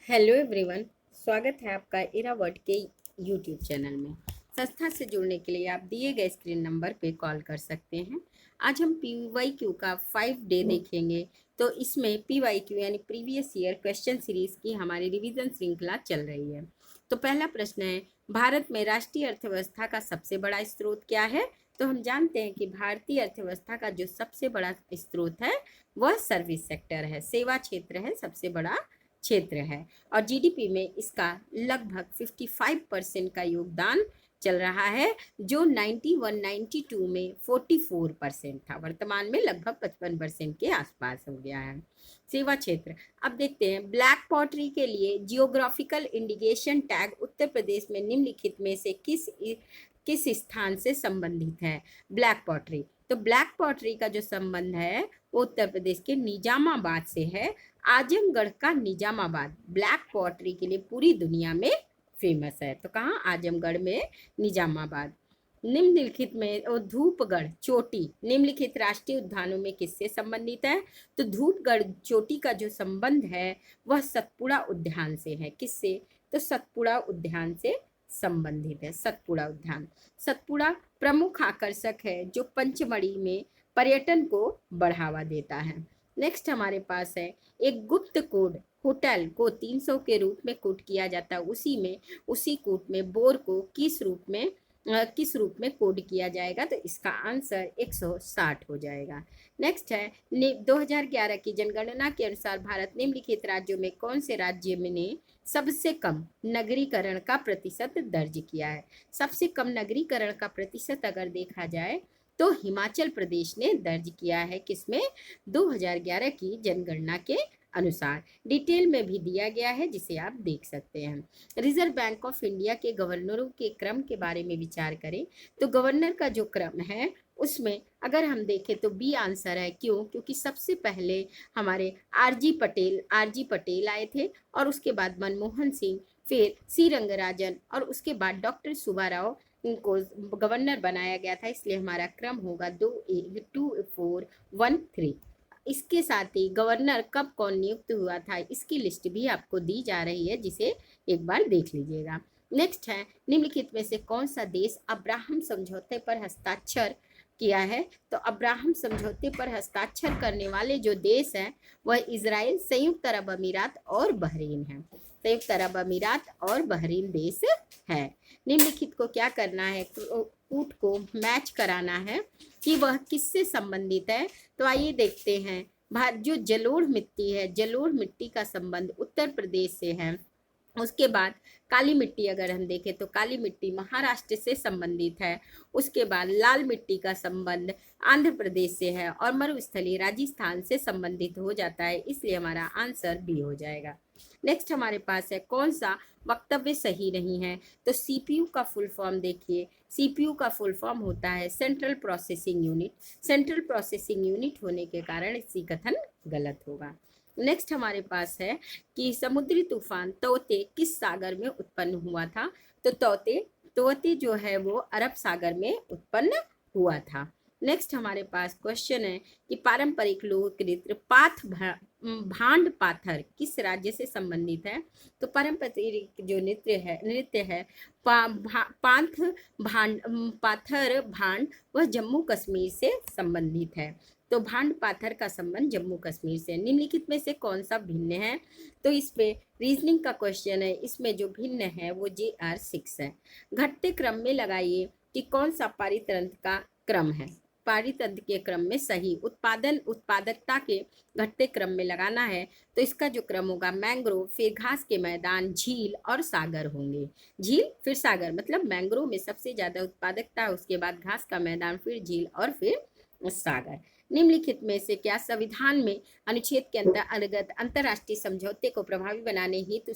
Hello everyone, स्वागत है आपका इरावर्ड के यूट्यूब चैनल में। संस्था से जुड़ने के लिए आप दिए गए स्क्रीन नंबर पे कॉल कर सकते हैं। आज हम PYQ का 5 डे देखेंगे। तो इसमें PYQ यानी प्रीवियस ईयर क्वेश्चन सीरीज की हमारी रिवीजन श्रृंखला चल रही है। तो पहला प्रश्न है, भारत में राष्ट्रीय अर्थव्यवस्था का सबसे बड़ा स्रोत क्या है? तो हम जानते हैं कि भारतीय अर्थव्यवस्था का जो सबसे बड़ा स्रोत है वह सर्विस सेक्टर है, सेवा क्षेत्र है, सबसे बड़ा क्षेत्र है। और जीडीपी में इसका लगभग 55% का योगदान चल रहा है, जो 91-92 में 44% था, वर्तमान में लगभग 55% के आसपास हो गया है। सेवा क्षेत्र, अब देखते हैं ब्लैक पॉटरी के लिए geographical indication tag Uttar Pradesh में निम्नलिखित में से किस स्थान से संबंधित है? ब्लैक पॉटरी, तो ब्लैक पॉटरी का जो संबंध है वो उत्तर प्रदेश के निजामाबाद से है। आजमगढ़ का निजामाबाद ब्लैक पॉटरी के लिए पूरी दुनिया में फेमस है। तो कहाँ? आजमगढ़ में निजामाबाद। निम्नलिखित में धूपगढ़ चोटी निम्नलिखित राष्ट्रीय उद्यानों में किससे संबंधित है? तो धूपगढ़ चोटी का जो संबंध है वह सतपुड़ा उद्यान से है। किससे? तो सतपुड़ा उद्यान से संबंधित है। सतपुड़ा उद्यान, सतपुड़ा प्रमुख आकर्षक है जो पंचमढ़ी में पर्यटन को बढ़ावा देता है। नेक्स्ट हमारे पास है, एक गुप्त कोड होटल को 300 के रूप में कोड किया जाता है, उसी कोड में बोर को किस रूप में कोड किया जाएगा? तो इसका आंसर 160 हो जाएगा। नेक्स्ट है, 2011 की जनगणना के अनुसार भारत निम्नलिखित राज्यों में कौन से राज्य में ने सबसे कम नगरीकरण का प्रतिशत दर्ज किया है? सबसे कम नगरीकरण का प्रतिशत अगर देखा जाए तो हिमाचल प्रदेश ने दर्ज किया है। किसमें? 2011 की जनगणना के अनुसार। डिटेल में भी दिया गया है जिसे आप देख सकते हैं। रिजर्व बैंक ऑफ इंडिया के गवर्नरों के क्रम के बारे में विचार करें तो गवर्नर का जो क्रम है उसमें अगर हम देखें तो बी आंसर है। क्यों? क्योंकि सबसे पहले हमारे आरजी पटेल आए थे और उसके बाद मनमोहन सिंह, फिर सी रंगराजन और उसके बाद डॉक्टर सुब्बाराव को गवर्नर बनाया गया था। इसलिए हमारा क्रम होगा 2 4 1 3। इसके साथ ही गवर्नर कब कौन नियुक्त हुआ था इसकी लिस्ट भी आपको दी जा रही है, जिसे एक बार देख लीजिएगा। नेक्स्ट है, निम्नलिखित में से कौन सा देश अब्राहम समझौते पर हस्ताक्षर किया है? तो अब्राहम समझौते पर हस्ताक्षर करने वाले जो देश हैं वह इजराइल, संयुक्त अरब अमीरात और बहरीन है। संयुक्त अरब अमीरात और बहरीन देश है। निम्नलिखित को क्या करना है? कूट को मैच कराना है कि वह किससे संबंधित है। तो आइए देखते हैं। जो जलोढ़ मिट्टी है, जलोढ़ मिट्टी का संबंध उत्तर प्रदेश से है। उसके बाद काली मिट्टी अगर हम देखें तो काली मिट्टी महाराष्ट्र से संबंधित है। उसके बाद लाल मिट्टी का संबंध आंध्र प्रदेश से है और मरुस्थलीय राजस्थान से संबंधित हो जाता है, इसलिए हमारा आंसर बी हो जाएगा। नेक्स्ट हमारे पास है, कौन सा वक्तव्य सही नहीं है? तो सीपीयू का फुल फॉर्म देखिए। सीपीयू का फुल फॉर्म होता है central processing unit. Central processing unit होने के कारण इसकी कथन गलत होगा। नेक्स्ट हमारे पास है कि समुद्री तूफान तोते किस सागर में उत्पन्न हुआ था? तो तोते जो है वो अरब सागर में उत्पन्न हुआ था। नेक्स्ट हमारे पास क्वेश्चन है कि पारंपरिक लोक नृत्य भांड पाथर किस राज्य से संबंधित है? तो पारंपरिक जो नृत्य है पांथ भांड पाथर भांड वह जम्मू कश्मीर से संबंधित है। तो भांड पाथर का संबंध जम्मू कश्मीर से। निम्नलिखित में से कौन सा भिन्न है? तो इस पे रीजनिंग का क्वेश्चन है, इसमें जो भिन्न है वो JR6 है। घटते क्रम में लगाइए कि कौन सा पारितंत्र का क्रम है। पारितंत्र के क्रम में सही उत्पादकता के घटते क्रम में लगाना है तो इसका जो क्रम होगा मैंग्रोव, फिर घास के मैदान, झील और सागर होंगे। झील फिर सागर, मतलब मैंग्रोव में सबसे ज्यादा उत्पादकता, उसके बाद घास का मैदान, फिर झील और फिर सागर। निम्नलिखित में से क्या संविधान में अनुच्छेद के अंतर्गत अंतर्राष्ट्रीय समझौते को प्रभावी बनाने हेतु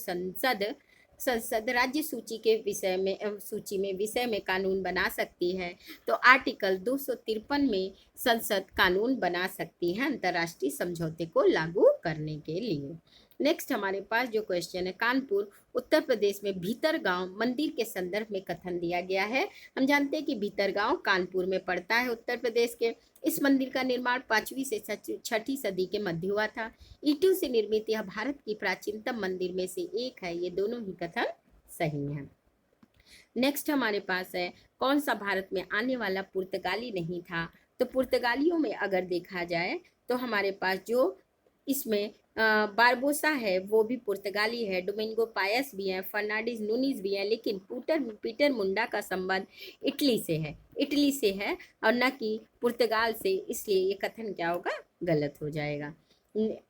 संसद राज्य सूची में विषय में कानून बना सकती है? तो आर्टिकल 253 में संसद कानून बना सकती है अंतर्राष्ट्रीय समझौते को लागू करने के लिए। नेक्स्ट हमारे पास जो क्वेश्चन है, कानपुर उत्तर प्रदेश में भीतरगांव मंदिर के संदर्भ में कथन दिया गया है। हम जानते हैं कि भीतरगांव कानपुर में पड़ता है उत्तर प्रदेश के। इस मंदिर का निर्माण 5वीं से 6ठी सदी के मध्य हुआ था। ईंटों से निर्मित यह भारत की प्राचीनतम मंदिर में से एक है। ये दोनों ही कथन सही हैं। नेक्स्ट हमारे पास है, कौन सा भारत में आने वाला पुर्तगाली नहीं था? तो पुर्तगालियों में अगर देखा जाए तो हमारे पास जो इसमें बारबोसा है वो भी पुर्तगाली है, डोमिंगो पायस भी है, फर्नांडिस नूनीज भी है, लेकिन पीटर मुंडा का संबंध इटली से है, इटली से है और न कि पुर्तगाल से, इसलिए ये कथन क्या होगा? गलत हो जाएगा।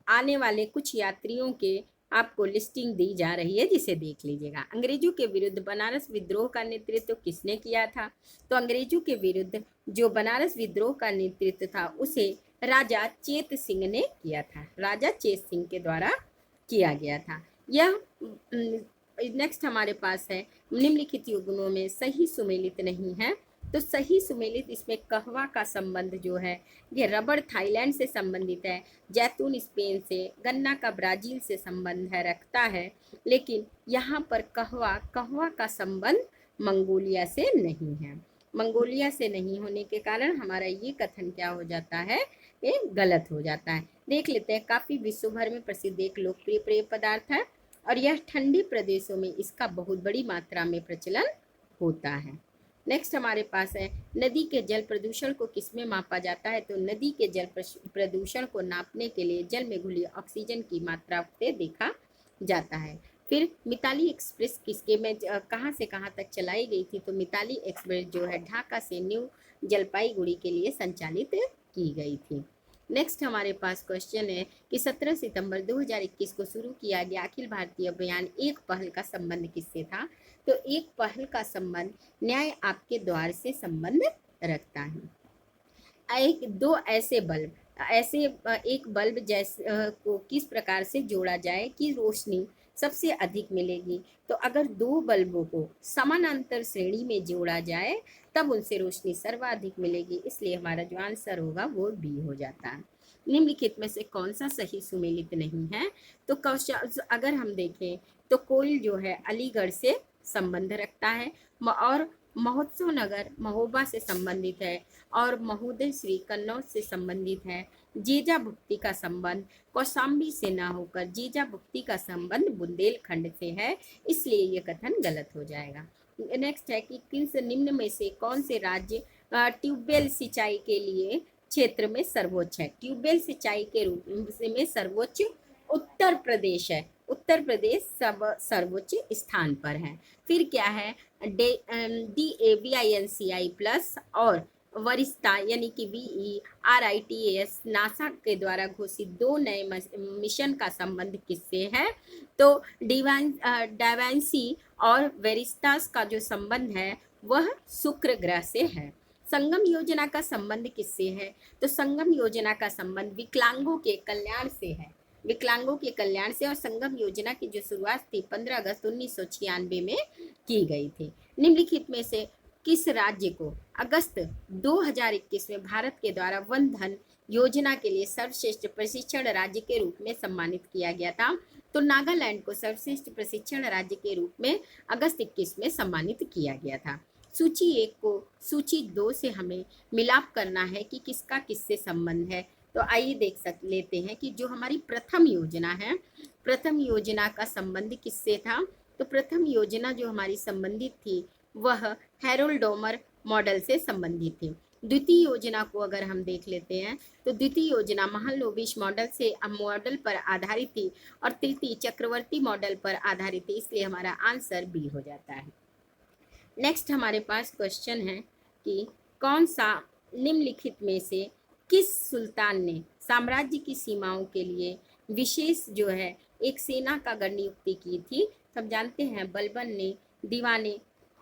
आने वाले कुछ यात्रियों के आपको लिस्टिंग दी जा रही है, जिसे देख लीजिएगा। अंग्रेजों के विरुद्ध बनारस विद्रोह का नेतृत्व किसने किया था? तो अंग्रेजों के विरुद्ध जो बनारस विद्रोह का नेतृत्व था उसे राजा चेत सिंह ने किया था, राजा चेत सिंह के द्वारा किया गया था। यह नेक्स्ट हमारे पास है, निम्नलिखित युग्मों में सही सुमेलित नहीं है। तो सही सुमेलित इसमें कहवा का संबंध जो है ये रबड़ थाईलैंड से संबंधित है, जैतून स्पेन से, गन्ना का ब्राजील से संबंध है रखता है, लेकिन यहाँ पर कहवा का संबंध मंगोलिया से नहीं है। मंगोलिया से नहीं होने के कारण हमारा ये कथन क्या हो जाता है? ये गलत हो जाता है। देख लेते हैं, काफी विश्व भर में प्रसिद्ध एक लोकप्रिय पेय पदार्थ है और यह ठंडे प्रदेशों में इसका बहुत बड़ी मात्रा में प्रचलन होता है। नेक्स्ट हमारे पास है, नदी के जल प्रदूषण को किसमें मापा जाता है? तो नदी के जल प्रदूषण को नापने के लिए जल में घुली ऑक्सीजन की मात्रा से देखा जाता है। फिर मिताली एक्सप्रेस किसके में कहाँ से कहाँ तक चलाई गई थी? तो मिताली एक्सप्रेस जो है ढाका से न्यू जलपाईगुड़ी के लिए संचालित की गई थी। नेक्स्ट हमारे पास क्वेश्चन है कि 17 सितंबर 2021 को शुरू किया गया अखिल भारतीय अभियान एक पहल का संबंध किससे था? तो एक पहल का संबंध न्याय आपके द्वार से संबंध रखता है। एक बल्ब जैसे को किस प्रकार से जोड़ा जाए कि रोशनी सबसे अधिक मिलेगी? तो अगर दो बल्बों को समानांतर श्रेणी में जोड़ा जाए तब उनसे रोशनी सर्वाधिक मिलेगी, इसलिए हमारा जो आंसर होगा वो बी हो जाता है। निम्नलिखित में से कौन सा सही सुमेलित नहीं है? तो क्वेश्चन अगर हम देखें तो कोयल जो है अलीगढ़ से संबंध रखता है और महोत्सव नगर महोबा से संबंधित है और महोदय श्री कन्नौज से संबंधित है। जीजा भुक्ति का संबंध कौशाम्बी से ना होकर जीजा भुक्ति का संबंध बुंदेलखंड से है, इसलिए ये कथन गलत हो जाएगा। नेक्स्ट है कि किन से निम्न में से कौन से राज्य ट्यूबवेल सिंचाई के लिए क्षेत्र में सर्वोच्च है? ट्यूबवेल सिंचाई के रूप में सर्वोच्च उत्तर प्रदेश है, उत्तर प्रदेश सर्वोच्च स्थान पर है। फिर क्या है, DAVINCI प्लस और वरिष्ठता यानी कि VERITAS नासा के द्वारा घोषित दो नए मिशन का संबंध किससे है? तो डावांसी और वेरिस्टास का जो संबंध है वह शुक्र ग्रह से है। संगम योजना का संबंध किससे है? तो संगम योजना का संबंध विकलांगों के कल्याण से है, विकलांगों के कल्याण से। और संगम योजना की जो शुरुआत थी 15 अगस्त 1996 में की गई थी। निम्नलिखित में से किस राज्य को अगस्त 2021 में भारत के द्वारा वन धन योजना के लिए सर्वश्रेष्ठ प्रशिक्षण राज्य के रूप में सम्मानित किया गया था? तो नागालैंड को सर्वश्रेष्ठ प्रशिक्षण राज्य के रूप में अगस्त 21 में सम्मानित किया गया था। सूची 1 को सूची 2 से हमें मिलाप करना है कि किसका किससे संबंध है। तो आइए देख लेते हैं कि जो हमारी प्रथम योजना है, प्रथम योजना का संबंध किससे था? तो प्रथम योजना जो हमारी संबंधित थी वह हैरोल्ड डोमर मॉडल से संबंधित थी। द्वितीय योजना को अगर हम देख लेते हैं तो द्वितीय योजना महालनोबिस मॉडल पर आधारित थी और तृतीय चक्रवर्ती मॉडल पर आधारित थी, इसलिए हमारा आंसर बी हो जाता है। नेक्स्ट हमारे पास क्वेश्चन है कि कौन सा निम्नलिखित में से किस सुल्तान ने साम्राज्य की सीमाओं के लिए विशेष जो है एक सेना का गढ़ नियुक्ति की थी? सब जानते हैं बलबन ने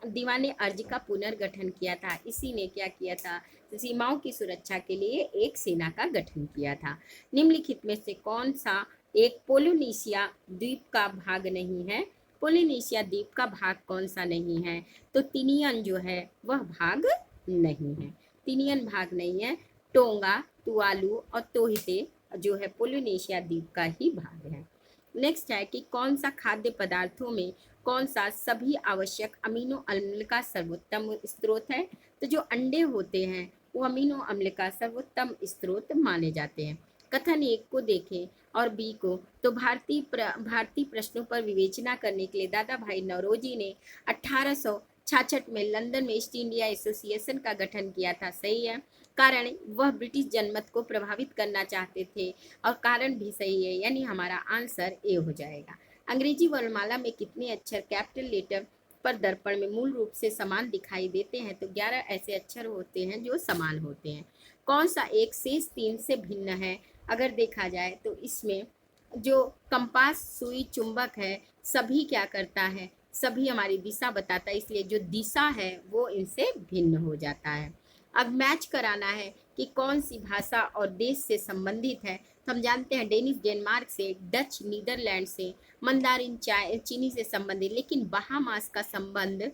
दीवाने अर्ज का पुनर्गठन किया था। इसी ने क्या किया था? सीमाओं की सुरक्षा के लिए एक सेना का गठन किया था। निम्नलिखित में से कौन सा एक पोलिनेशिया द्वीप का भाग नहीं है? पोलिनेशिया द्वीप का भाग कौन सा नहीं है? तो तिनियन जो है वह भाग नहीं है, तिनियन भाग नहीं है। टोंगा, तुवालू और तोहिते जो है पोलिनेशिया द्वीप का ही भाग है। नेक्स्ट है कि कौन सा खाद्य पदार्थों में कौन सा सभी आवश्यक अमीनो अम्ल का सर्वोत्तम स्रोत है। तो जो अंडे होते हैं वो अमीनो अम्ल का सर्वोत्तम स्रोत माने जाते हैं। कथन एक को देखें और बी को। तो भारतीय प्रश्नों पर विवेचना करने के लिए दादा भाई नौरोजी ने 1866 में लंदन में ईस्ट इंडिया एसोसिएशन का गठन किया था। सही है। कारण वह ब्रिटिश जनमत को प्रभावित करना चाहते थे और कारण भी सही है, यानी हमारा आंसर ए हो जाएगा। अंग्रेजी वर्णमाला में कितने अक्षर कैपिटल लेटर पर दर्पण में मूल रूप से समान दिखाई देते हैं। तो 11 ऐसे अक्षर होते हैं जो समान होते हैं। कौन सा एक शेष 3 से भिन्न है। अगर देखा जाए तो इसमें जो कंपास सुई चुंबक है सभी क्या करता है, सभी हमारी दिशा बताता है, इसलिए जो दिशा है वो इनसे भिन्न हो जाता है। अब मैच कराना है कि कौन सी भाषा और देश से संबंधित है। तो हम जानते हैं डेनिश डेनमार्क से, डच नीदरलैंड से, मंदारिन चीनी से संबंधित, लेकिन बहामास का संबंध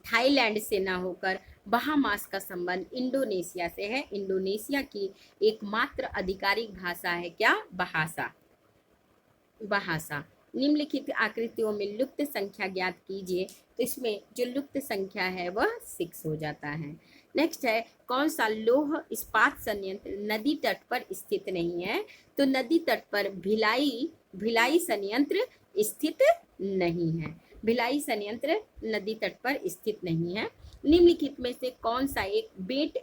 थाईलैंड से ना होकर बहामास का संबंध इंडोनेशिया से है। इंडोनेशिया की एकमात्र आधिकारिक भाषा है क्या, बहासा। निम्नलिखित आकृतियों में लुप्त संख्या ज्ञात कीजिए। तो इसमें जो लुप्त संख्या है वह 6 हो जाता है। नेक्स्ट है कौन सा लौह इस्पात संयंत्र नदी तट पर स्थित नहीं है। तो नदी तट पर भिलाई संयंत्र स्थित नहीं है। भिलाई संयंत्र नदी तट पर स्थित नहीं है। निम्नलिखित में से कौन सा एक बेंट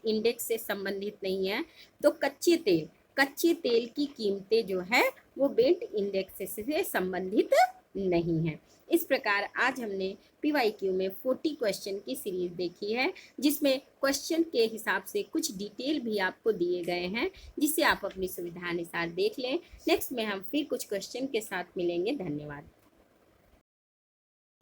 इंडेक्स से संबंधित नहीं है। तो कच्चे तेल की कीमतें जो है वो बेंट इंडेक्स से संबंधित नहीं है। इस प्रकार आज हमने PYQ में 40 क्वेश्चन की सीरीज देखी है, जिसमें क्वेश्चन के हिसाब से कुछ डिटेल भी आपको दिए गए हैं, जिसे आप अपनी सुविधा अनुसार देख लें। नेक्स्ट में हम फिर कुछ क्वेश्चन के साथ मिलेंगे। धन्यवाद।